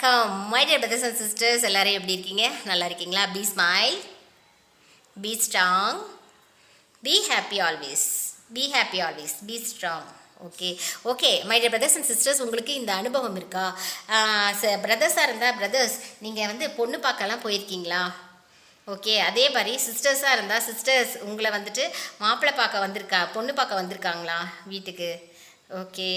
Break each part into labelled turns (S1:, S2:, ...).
S1: வணக்கம் my dear brothers and sisters, எல்லாரும் எப்படி இருக்கீங்க? நல்லா இருக்கீங்களா? Be smile, be strong, be happy always, be happy always, be strong. Okay my dear brothers and sisters, உங்களுக்கு இந்த அனுபவம் இருக்கா? பிரதர்ஸாக இருந்தால் பிரதர்ஸ், நீங்கள் பொண்ணு பார்க்கலாம் போயிருக்கீங்களா? ஓகே, அதே மாதிரி சிஸ்டர்ஸாக இருந்தால் சிஸ்டர்ஸ் உங்களை மாப்பிள்ளை பார்க்க பொண்ணு பார்க்க வந்திருக்காங்களா வீட்டுக்கு? ஓகே,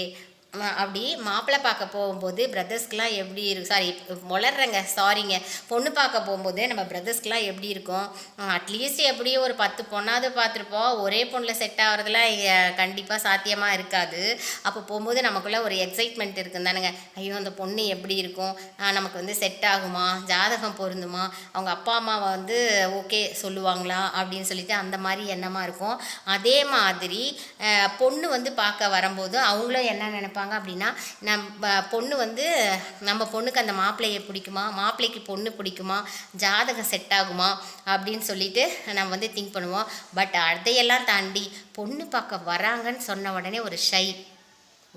S1: அப்படி மாப்பிள்ளை பார்க்க போகும்போது பிரதர்ஸ்க்கெலாம் எப்படி இருக்கும்? சாரிங்க, பொண்ணு பார்க்க போகும்போது நம்ம பிரதர்ஸ்க்கெலாம் எப்படி இருக்கும்? அட்லீஸ்ட் எப்படியும் ஒரு 10 பொண்ணாவது பார்த்துருப்போம். ஒரே பொண்ணில் செட் ஆகிறதுலாம் கண்டிப்பாக சாத்தியமாக இருக்காது. அப்போ போகும்போது நமக்குள்ளே ஒரு எக்ஸைட்மெண்ட் இருக்கும் தானுங்க. ஐயோ, அந்த பொண்ணு எப்படி இருக்கும், நமக்கு செட் ஆகுமா, ஜாதகம் பொருந்துமா, அவங்க அப்பா அம்மாவை ஓகே சொல்லுவாங்களா அப்படின்னு சொல்லிட்டு அந்த மாதிரி எண்ணமாக இருக்கும். அதே மாதிரி பொண்ணு பார்க்க வரும்போது அவங்களும் என்ன நினைப்பாங்க அப்படின்னா, நம்ம பொண்ணுக்கு அந்த மாப்பிள்ளையை பிடிக்குமா, மாப்பிள்ளைக்கு பொண்ணு பிடிக்குமா, ஜாதகம் செட் ஆகுமா அப்படின்னு சொல்லிட்டு நம்ம திங்க் பண்ணுவோம். பட் அதையெல்லாம் தாண்டி பொண்ணு பார்க்க வராங்கன்னு சொன்ன உடனே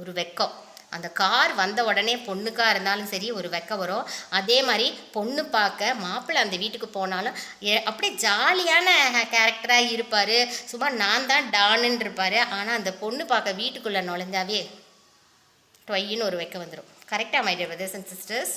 S1: ஒரு வெக்கம். அந்த கார் வந்த உடனே பொண்ணுக்காக இருந்தாலும் சரி ஒரு வெக்கம் வரும். அதே மாதிரி பொண்ணு பார்க்க மாப்பிள்ளை அந்த வீட்டுக்கு போனாலும் அப்படியே ஜாலியான கேரக்டராக இருப்பார். சும்மா நான் தான் டானுன்னு இருப்பார். ஆனால் அந்த பொண்ணு பார்க்க வீட்டுக்குள்ளே நுழைஞ்சாவே டொய்ன்னு ஒரு வெக்கம் வந்துடும். கரெக்டாக my dear brothers and sisters?